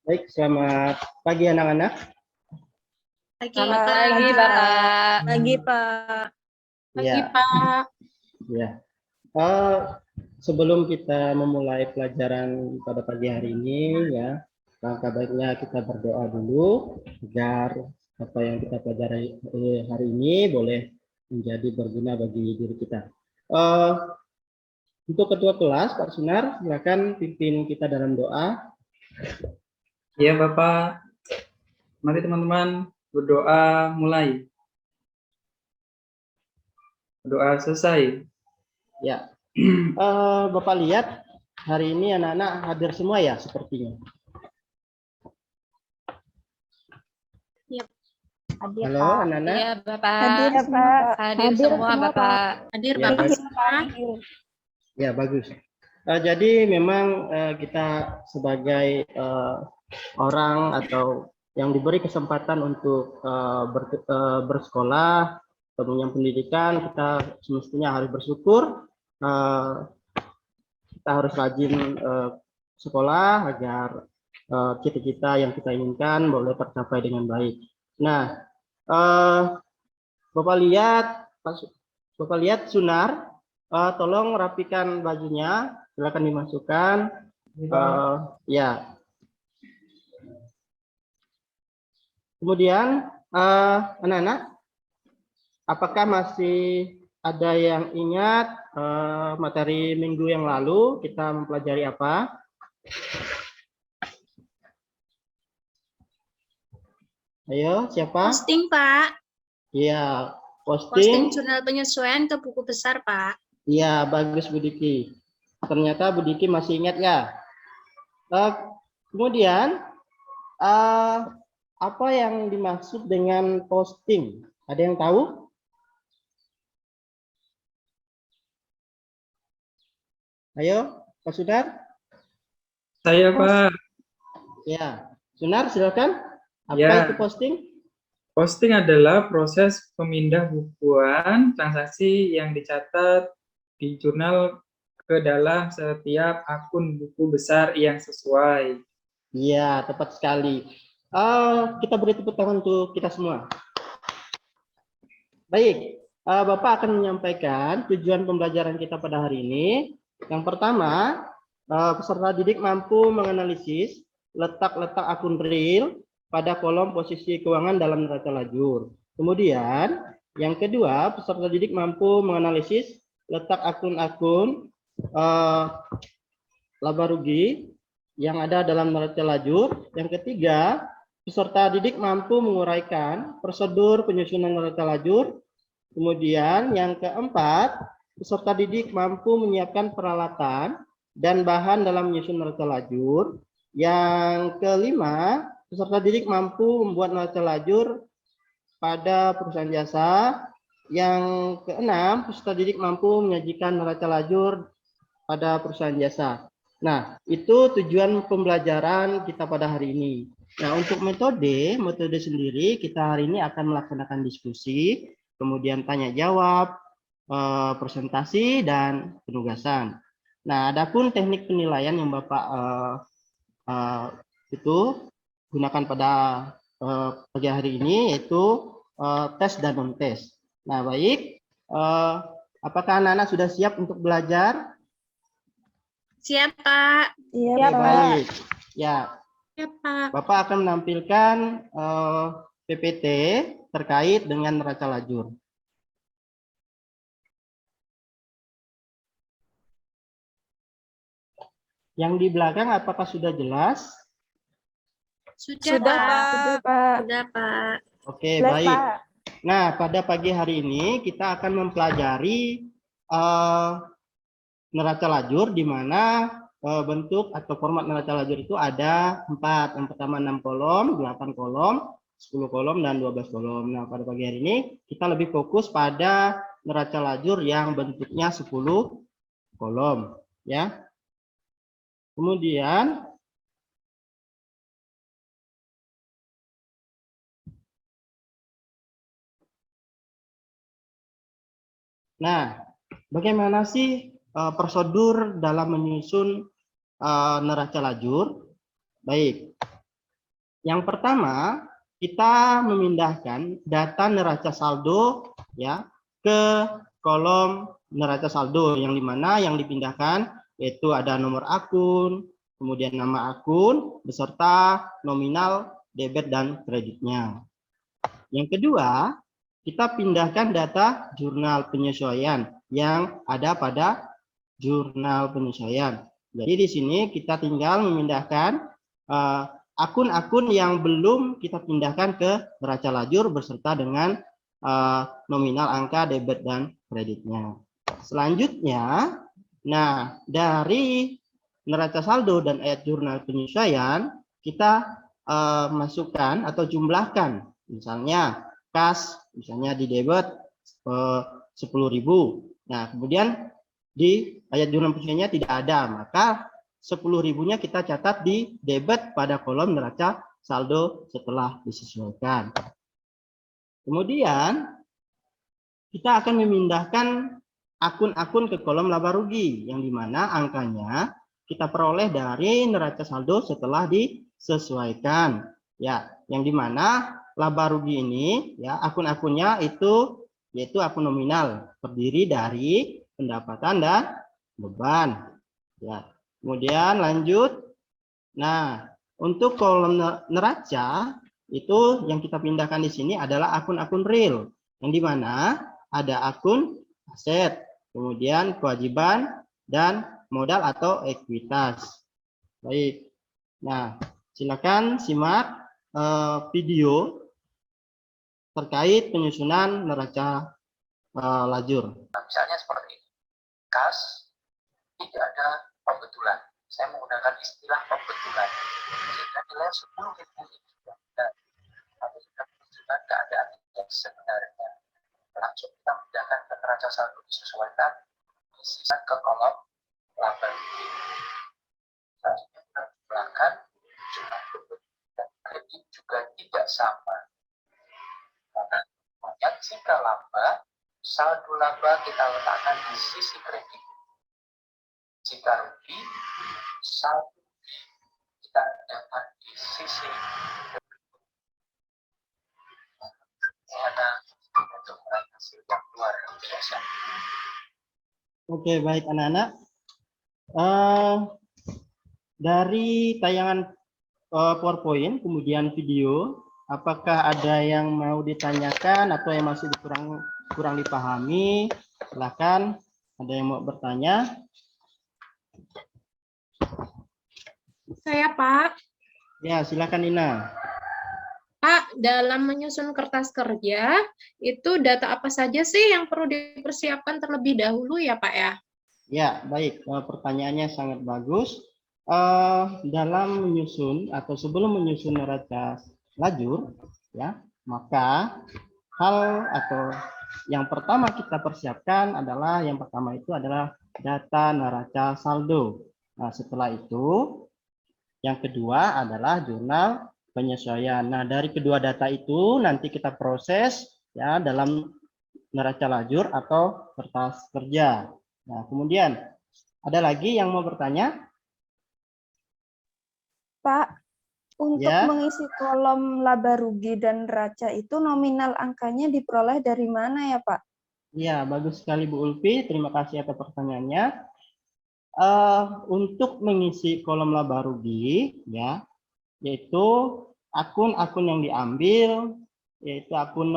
Baik, selamat pagi anak-anak. Selamat pagi, Bapak. Pagi, Pak. Pagi, Ya, Pak. ya. Eh, Sebelum kita memulai pelajaran pada pagi hari ini, ya, langkah baiknya kita berdoa dulu agar apa yang kita pelajari hari ini boleh menjadi berguna bagi diri kita. Untuk ketua kelas, Pak Sunar, silakan pimpin kita dalam doa. Ya Bapak, mari teman-teman berdoa mulai. Berdoa selesai. Ya, Bapak lihat hari ini anak-anak hadir semua ya sepertinya. Hadir, Halo Pak. anak-anak. Iya, Bapak. Hadir, Pak. Hadir semua, Bapak. Hadir, Ya, Bapak. Ya, bagus. Jadi memang kita sebagai orang atau yang diberi kesempatan untuk bersekolah, mengenyam pendidikan, kita semestinya harus bersyukur. Kita harus rajin sekolah agar cita-cita yang kita inginkan boleh tercapai dengan baik. Nah, Bapak lihat Sunar. Tolong rapikan bajunya, silakan dimasukkan. Ya. Kemudian anak-anak, apakah masih ada yang ingat materi minggu yang lalu kita mempelajari apa? Ayo, siapa? Posting, Pak. Iya, Posting jurnal penyesuaian ke buku besar, Pak. Iya, bagus Bu Diki. Ternyata Bu Diki masih ingat ya. Kemudian apa yang dimaksud dengan posting? Ada yang tahu? Ayo, Pak Sunar. Saya Pak. Ya, Sunar silakan. Apa Ya. itu posting? Posting adalah proses pemindah bukuan transaksi yang dicatat di jurnal ke dalam setiap akun buku besar yang sesuai. Iya, tepat sekali. Kita beri tepuk tangan untuk kita semua. Baik, Bapak akan menyampaikan tujuan pembelajaran kita pada hari ini. Yang pertama, peserta didik mampu menganalisis letak-letak akun real pada kolom posisi keuangan dalam neraca lajur. Kemudian, yang kedua, peserta didik mampu menganalisis letak akun-akun laba rugi yang ada dalam neraca lajur. Yang ketiga, peserta didik mampu menguraikan prosedur penyusunan neraca lajur. Kemudian yang keempat, peserta didik mampu menyiapkan peralatan dan bahan dalam menyusun neraca lajur. Yang kelima, peserta didik mampu membuat neraca lajur pada perusahaan jasa. Yang keenam, peserta didik mampu menyajikan neraca lajur pada perusahaan jasa. Nah, itu tujuan pembelajaran kita pada hari ini. Nah, untuk metode sendiri kita hari ini akan melaksanakan diskusi, kemudian tanya jawab, presentasi, dan penugasan. Nah, adapun teknik penilaian yang Bapak itu gunakan pada pagi hari ini yaitu tes dan non-tes. Nah, baik. Apakah anak-anak sudah siap untuk belajar? Siap, Pak. Iya, Pak. Baik. Ya, Siap, Pak. Bapak akan menampilkan PPT terkait dengan neraca lajur. Yang di belakang apakah sudah jelas? Sudah, Sudah, Pak. Pak. Sudah, Pak. Sudah, Pak. Oke, Jelas, baik. Pak. Nah, pada pagi hari ini kita akan mempelajari neraca lajur di mana bentuk atau format neraca lajur itu ada 4. Yang pertama 6 kolom, 8 kolom, 10 kolom, dan 12 kolom. Nah, pada pagi hari ini kita lebih fokus pada neraca lajur yang bentuknya 10 kolom. Ya. Kemudian nah, bagaimana sih prosedur dalam menyusun neraca lajur? Baik, Yang pertama, kita memindahkan data neraca saldo ya ke kolom neraca saldo, yang dimana yang dipindahkan yaitu ada nomor akun, kemudian nama akun, beserta nominal debit dan kreditnya. Yang kedua, kita pindahkan data jurnal penyesuaian yang ada pada jurnal penyesuaian. Jadi di sini kita tinggal memindahkan akun-akun yang belum kita pindahkan ke neraca lajur beserta dengan nominal angka debit dan kreditnya. Selanjutnya, nah dari neraca saldo dan ayat jurnal penyesuaian kita masukkan atau jumlahkan, misalnya kas, misalnya di debit 10.000. Nah, kemudian di ayat jurnal penyesuaiannya tidak ada, maka 10.000-nya kita catat di debit pada kolom neraca saldo setelah disesuaikan. Kemudian kita akan memindahkan akun-akun ke kolom laba rugi, yang dimana angkanya kita peroleh dari neraca saldo setelah disesuaikan. Ya, yang dimana laba rugi ini ya akun-akunnya itu yaitu akun nominal, terdiri dari pendapatan dan beban. Ya. Kemudian lanjut. Nah, untuk kolom neraca itu yang kita pindahkan di sini adalah akun-akun real, yang dimana ada akun aset, kemudian kewajiban dan modal atau ekuitas. Baik. Nah, silakan simak video terkait penyusunan neraca lajur. Misalnya seperti ini, kas tidak ada pembetulan. Saya menggunakan istilah pembetulan. Sehingga nilai 10.000 ini sudah tidak, tapi sudah menunjukkan keadaan yang sebenarnya. Langsung kita pindahkan ke neraca saldo disesuaikan, disisihkan ke kolom laba rugi. Selanjutnya kita jumlahkan jumlah debit dan kredit juga tidak sama. Karena jika laba, saldo laba kita letakkan di sisi kredit. Jika rugi, saldo rugi kita letakkan di sisi debit. Ada untuk meraih hasil yang luar biasa. Oke, baik anak-anak. Dari tayangan PowerPoint, kemudian video, apakah ada yang mau ditanyakan atau yang masih kurang dipahami? Silakan, ada yang mau bertanya? Saya, Pak. Ya, silakan Nina. Pak, dalam menyusun kertas kerja, itu data apa saja sih yang perlu dipersiapkan terlebih dahulu ya, Pak ya? Ya, baik. Pertanyaannya sangat bagus. Dalam menyusun atau sebelum menyusun neraca lajur, ya, maka hal atau yang pertama kita persiapkan adalah yang pertama itu adalah data neraca saldo. Nah, setelah itu yang kedua adalah jurnal penyesuaian. Nah, dari kedua data itu nanti kita proses ya dalam neraca lajur atau kertas kerja. Nah, kemudian ada lagi yang mau bertanya? Pak, untuk Ya. mengisi kolom laba rugi dan neraca itu nominal angkanya diperoleh dari mana ya, Pak? Ya, bagus sekali Bu Ulfi. Terima kasih atas pertanyaannya. Untuk mengisi kolom laba rugi, ya, yaitu akun-akun yang diambil, yaitu akun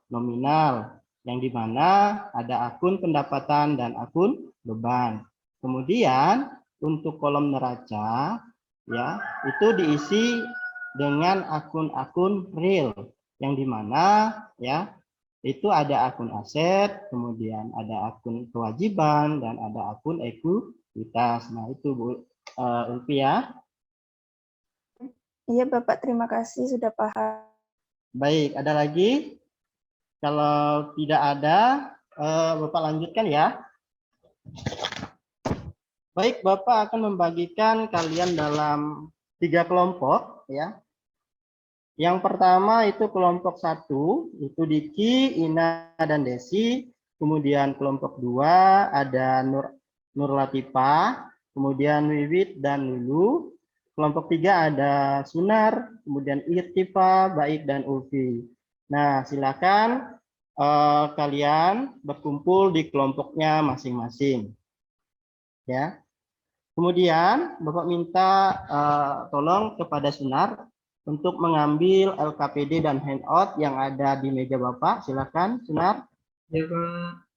nominal, yang dimana ada akun pendapatan dan akun beban. Kemudian untuk kolom neraca, ya, itu diisi dengan akun-akun real, yang dimana ya itu ada akun aset, kemudian ada akun kewajiban dan ada akun ekuitas. Nah, itu Bu Ulfi ya. Iya, Bapak, terima kasih sudah paham. Baik, ada lagi? Kalau tidak ada, Bapak lanjutkan ya. Baik, Bapak akan membagikan kalian dalam 3 kelompok ya. Yang pertama itu kelompok 1, itu Diki, Ina, dan Desi. Kemudian kelompok 2 ada Nur Latifah, kemudian Wiwit dan Lulu. kelompok 3 ada Sunar, kemudian Irtifa, Baik, dan Ulfi. Nah, silakan kalian berkumpul di kelompoknya masing-masing. Ya. Kemudian Bapak minta tolong kepada Sunar untuk mengambil LKPD dan handout yang ada di meja Bapak. Silakan, Sunar. Ya, Pak.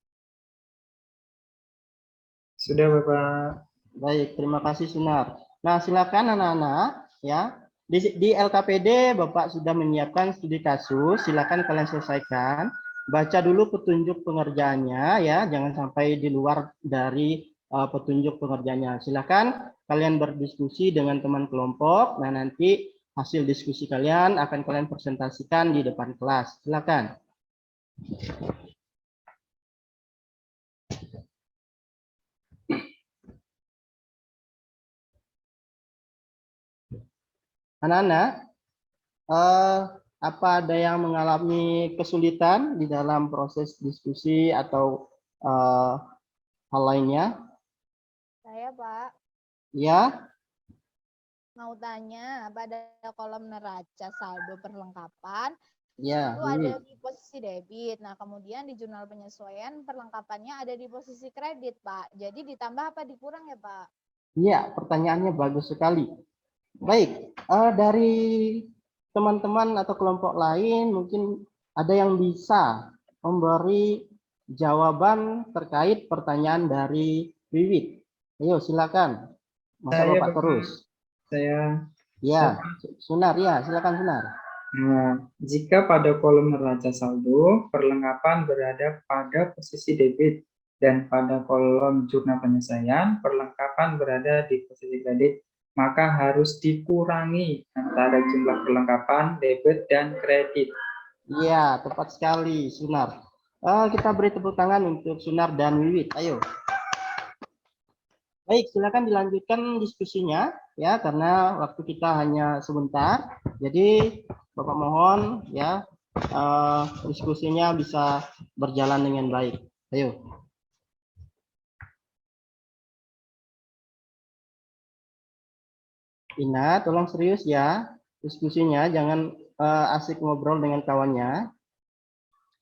Sudah, Bapak. Baik, terima kasih Sunar. Nah, silakan anak-anak ya. Di LKPD Bapak sudah menyiapkan studi kasus, silakan kalian selesaikan. Baca dulu petunjuk pengerjaannya ya, jangan sampai di luar dari petunjuk pengerjaannya. Silakan kalian berdiskusi dengan teman kelompok. Nah, nanti hasil diskusi kalian akan kalian presentasikan di depan kelas. Silakan. Anak-anak, apa ada yang mengalami kesulitan di dalam proses diskusi atau hal lainnya? Saya, Pak, Ya, mau tanya pada kolom neraca saldo perlengkapan ya. itu ada di posisi debit. Nah, kemudian di jurnal penyesuaian perlengkapannya ada di posisi kredit, Pak. Jadi ditambah apa dikurang ya, Pak? Iya, pertanyaannya bagus sekali. Baik, dari teman-teman atau kelompok lain mungkin ada yang bisa memberi jawaban terkait pertanyaan dari Wiwit. Ayo, silakan. Masa Saya, Bapak Bapak. terus? Saya. Ya, Sunar, ya, silakan Sunar. Nah, jika pada kolom neraca saldo, perlengkapan berada pada posisi debit dan pada kolom jurnal penyelesaian, perlengkapan berada di posisi kredit, maka harus dikurangi antara jumlah perlengkapan debit dan kredit. Iya, tepat sekali, Sunar. Kita beri tepuk tangan untuk Sunar dan Wiwit. Ayo. Baik, silakan dilanjutkan diskusinya ya, karena waktu kita hanya sebentar. Jadi Bapak mohon ya diskusinya bisa berjalan dengan baik. Ayo. Ina, tolong serius ya diskusinya, jangan asik ngobrol dengan kawannya.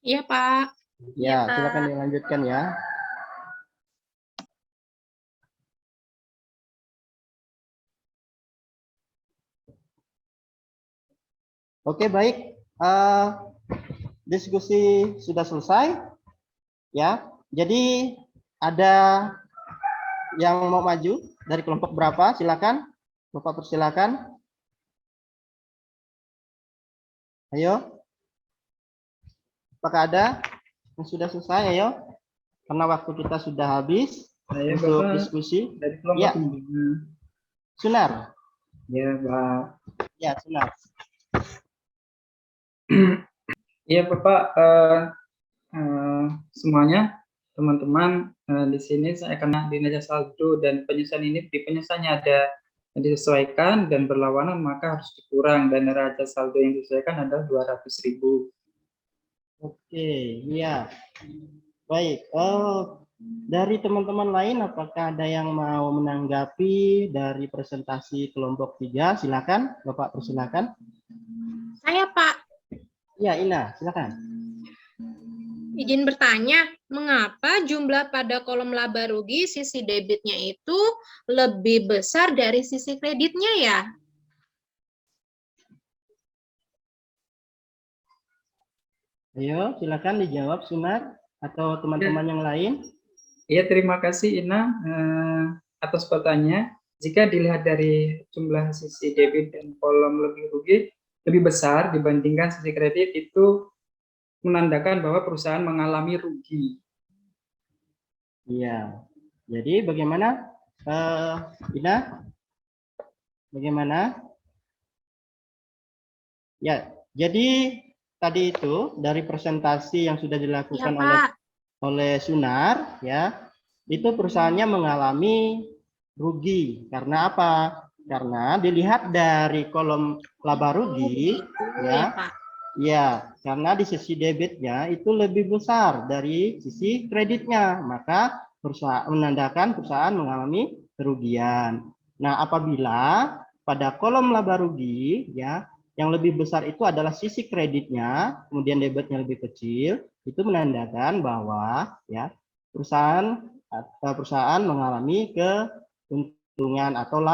Iya, Pak. Ya, Iya, Pak. silakan dilanjutkan ya. Oke, baik. Diskusi sudah selesai. Ya, jadi ada yang mau maju dari kelompok berapa? Silakan, Bapak persilakan. Ayo. Apakah ada yang sudah selesai? Ayo. Karena waktu kita sudah habis Saya, untuk Bapak, diskusi. dari kelompok Ya. 9. Sunar. Ya, Pak. Ya, Sunar. Iya, Bapak, semuanya teman-teman, di sini saya kena di neraca saldo dan penyesuaian ini di penyesuaiannya ada disesuaikan dan berlawanan, maka harus dikurang, dan neraca saldo yang disesuaikan adalah 200.000. Oke, iya. Baik. Dari teman-teman lain apakah ada yang mau menanggapi dari presentasi kelompok 3? Silakan, Bapak persilakan. Saya, Pak. Ya, Ina, silakan. Izin bertanya, mengapa jumlah pada kolom laba rugi sisi debitnya itu lebih besar dari sisi kreditnya ya? Ayo, silakan dijawab Sunar atau teman-teman yang lain. Iya, terima kasih Ina atas pertanyaannya. Jika dilihat dari jumlah sisi debit dan kolom lebih rugi lebih besar dibandingkan sisi kredit, itu menandakan bahwa perusahaan mengalami rugi. Iya. Jadi bagaimana, Ina? Bagaimana? Ya, jadi tadi itu dari presentasi yang sudah dilakukan Ya, oleh Sunar, ya, itu perusahaannya mengalami rugi. Karena apa? Karena dilihat dari kolom laba rugi, ya, Pak. ya, karena di sisi debitnya itu lebih besar dari sisi kreditnya, maka perusahaan menandakan perusahaan mengalami kerugian. Nah, apabila pada kolom laba rugi ya, yang lebih besar itu adalah sisi kreditnya, kemudian debitnya lebih kecil, itu menandakan bahwa ya perusahaan mengalami keuntungan atau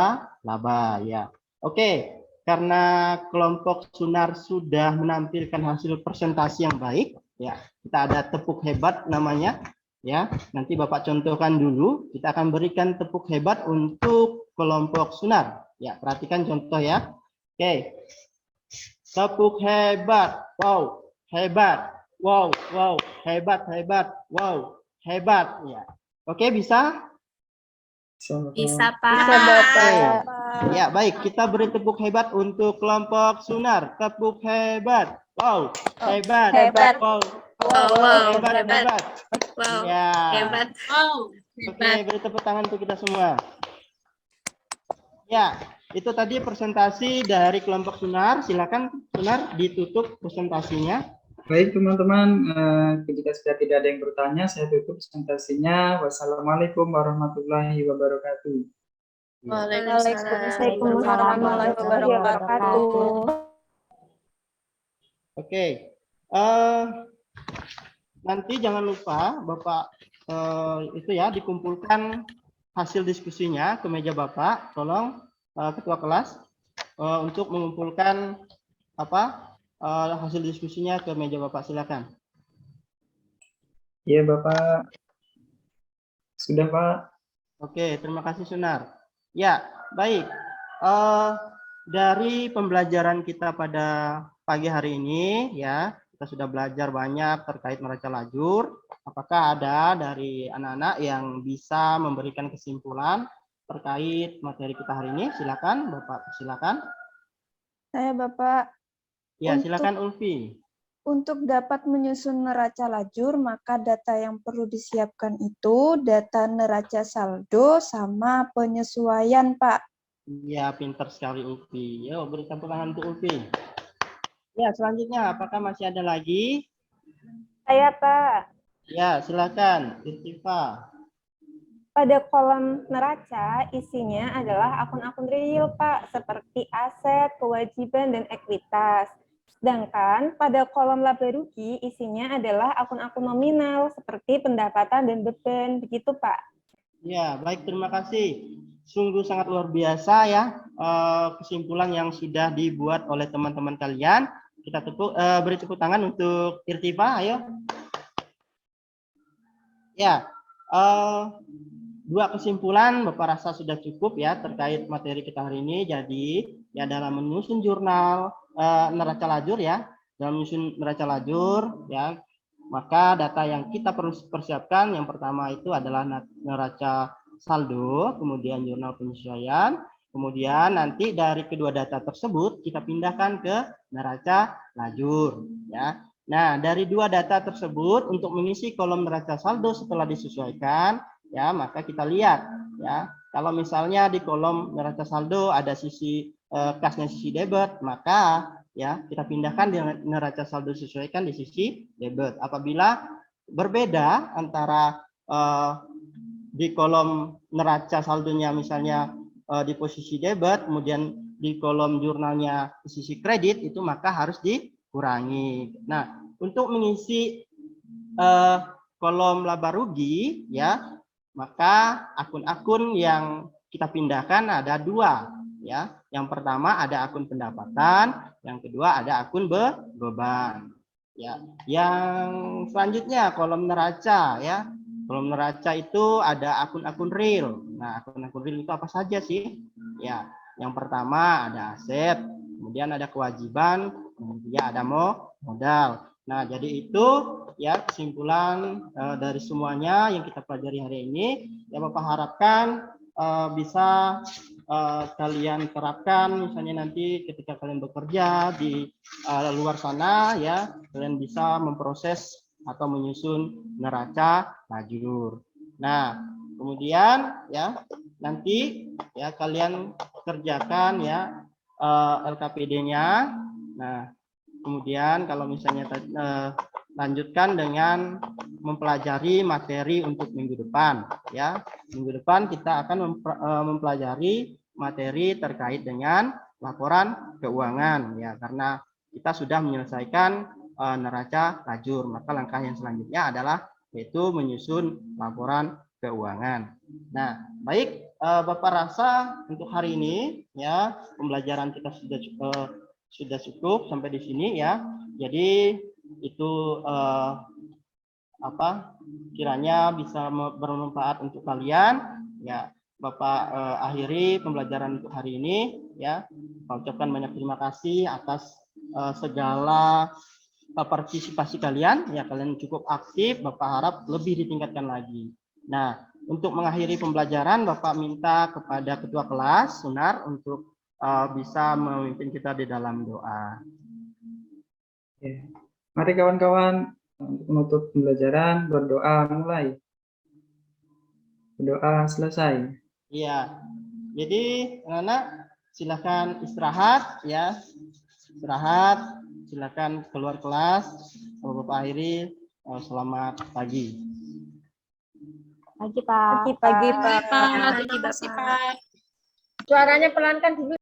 laba ya. Oke, karena kelompok Sunar sudah menampilkan hasil presentasi yang baik ya, kita ada tepuk hebat namanya ya. Nanti Bapak contohkan dulu, kita akan berikan tepuk hebat untuk kelompok Sunar. Ya, perhatikan contoh ya. Oke. Tepuk hebat. Wow, hebat. Wow, wow, hebat, hebat. Wow, hebat ya. Oke, bisa? Bisa, Pak. Bisa, Bapak. Ya, baik. Kita beri tepuk hebat untuk kelompok Sunar. Tepuk hebat. Wow, hebat. Hebat. Wow, Wow, hebat, hebat. hebat. Wow, Ya. hebat. Wow, Oke, hebat. beri tepuk tangan untuk kita semua. Ya, itu tadi presentasi dari kelompok Sunar. Silakan Sunar ditutup presentasinya. Baik teman-teman, jika sudah tidak ada yang bertanya, saya tutup presentasinya. Wassalamualaikum warahmatullahi wabarakatuh. Waalaikumsalam warahmatullahi wabarakatuh. Oke, nanti jangan lupa Bapak itu ya dikumpulkan hasil diskusinya ke meja Bapak. Tolong ketua kelas untuk mengumpulkan hasil diskusinya ke meja Bapak. Silakan. Iya Bapak, sudah Pak. Oke, terima kasih Sunar. Ya, baik. Dari pembelajaran kita pada pagi hari ini, ya, kita sudah belajar banyak terkait neraca lajur. Apakah ada dari anak-anak yang bisa memberikan kesimpulan terkait materi kita hari ini? Silakan, Bapak. Silakan. Saya, Bapak. Ya, silakan Ulfi. Untuk dapat menyusun neraca lajur, maka data yang perlu disiapkan itu data neraca saldo sama penyesuaian, Pak. Ya, pintar sekali Ulfi. Yuk, beri tepuk tangan untuk Ulfi. Ya, selanjutnya apakah masih ada lagi? Saya, Pak. Ya, silakan Irtifa. Pada kolom neraca, isinya adalah akun-akun real, Pak, seperti aset, kewajiban, dan ekuitas. Sedangkan pada kolom laba rugi, isinya adalah akun-akun nominal, seperti pendapatan dan beban. Begitu, Pak. Ya, baik, terima kasih. Sungguh sangat luar biasa ya kesimpulan yang sudah dibuat oleh teman-teman kalian. Kita beri tepuk tangan untuk Irtifa, ayo. Ya, dua kesimpulan Bapak rasa sudah cukup ya terkait materi kita hari ini. Jadi ya dalam menyusun jurnal neraca lajur ya, dalam menyusun neraca lajur ya, maka data yang kita perlu persiapkan yang pertama itu adalah neraca saldo, kemudian jurnal penyesuaian, kemudian nanti dari kedua data tersebut kita pindahkan ke neraca lajur ya. Nah, dari dua data tersebut untuk mengisi kolom neraca saldo setelah disesuaikan ya, maka kita lihat ya, kalau misalnya di kolom neraca saldo ada sisi kasnya sisi debit, maka ya kita pindahkan di neraca saldo disesuaikan di sisi debit. Apabila berbeda antara di kolom neraca saldonya misalnya di posisi debit, kemudian di kolom jurnalnya di sisi kredit, itu maka harus dikurangi. Nah, untuk mengisi kolom laba rugi ya, maka akun-akun yang kita pindahkan ada dua ya. Yang pertama ada akun pendapatan, yang kedua ada akun beban. Ya, yang selanjutnya kolom neraca ya. Kolom neraca itu ada akun-akun real. Nah, akun-akun real itu apa saja sih? Ya, yang pertama ada aset, kemudian ada kewajiban, kemudian ada modal. Nah, jadi itu ya kesimpulan dari semuanya yang kita pelajari hari ini. Ya, Bapak harapkan bisa kalian terapkan misalnya nanti ketika kalian bekerja di luar sana ya, kalian bisa memproses atau menyusun neraca lajur. Nah, kemudian ya nanti ya kalian kerjakan ya LKPD-nya. Nah, kemudian kalau misalnya lanjutkan dengan mempelajari materi untuk minggu depan ya. Minggu depan kita akan mempelajari materi terkait dengan laporan keuangan ya, karena kita sudah menyelesaikan neraca lajur, maka langkah yang selanjutnya adalah yaitu menyusun laporan keuangan. Nah, baik Bapak rasa untuk hari ini ya pembelajaran kita sudah cukup sampai di sini ya. Jadi itu kiranya bisa bermanfaat untuk kalian ya. Bapak akhiri pembelajaran untuk hari ini ya. Saya ucapkan banyak terima kasih atas segala partisipasi kalian ya, kalian cukup aktif, Bapak harap lebih ditingkatkan lagi. Nah, untuk mengakhiri pembelajaran Bapak minta kepada ketua kelas Sunar untuk bisa memimpin kita di dalam doa. Ya. Mari kawan-kawan untuk menutup pembelajaran berdoa mulai. Berdoa selesai. Iya. Jadi anak-anak silakan istirahat ya. Istirahat. Silakan keluar kelas. Bapak akhiri, selamat pagi. Pagi, Pak. Pagi, Pak. Terima kasih, Pak. Suaranya pelankan dulu.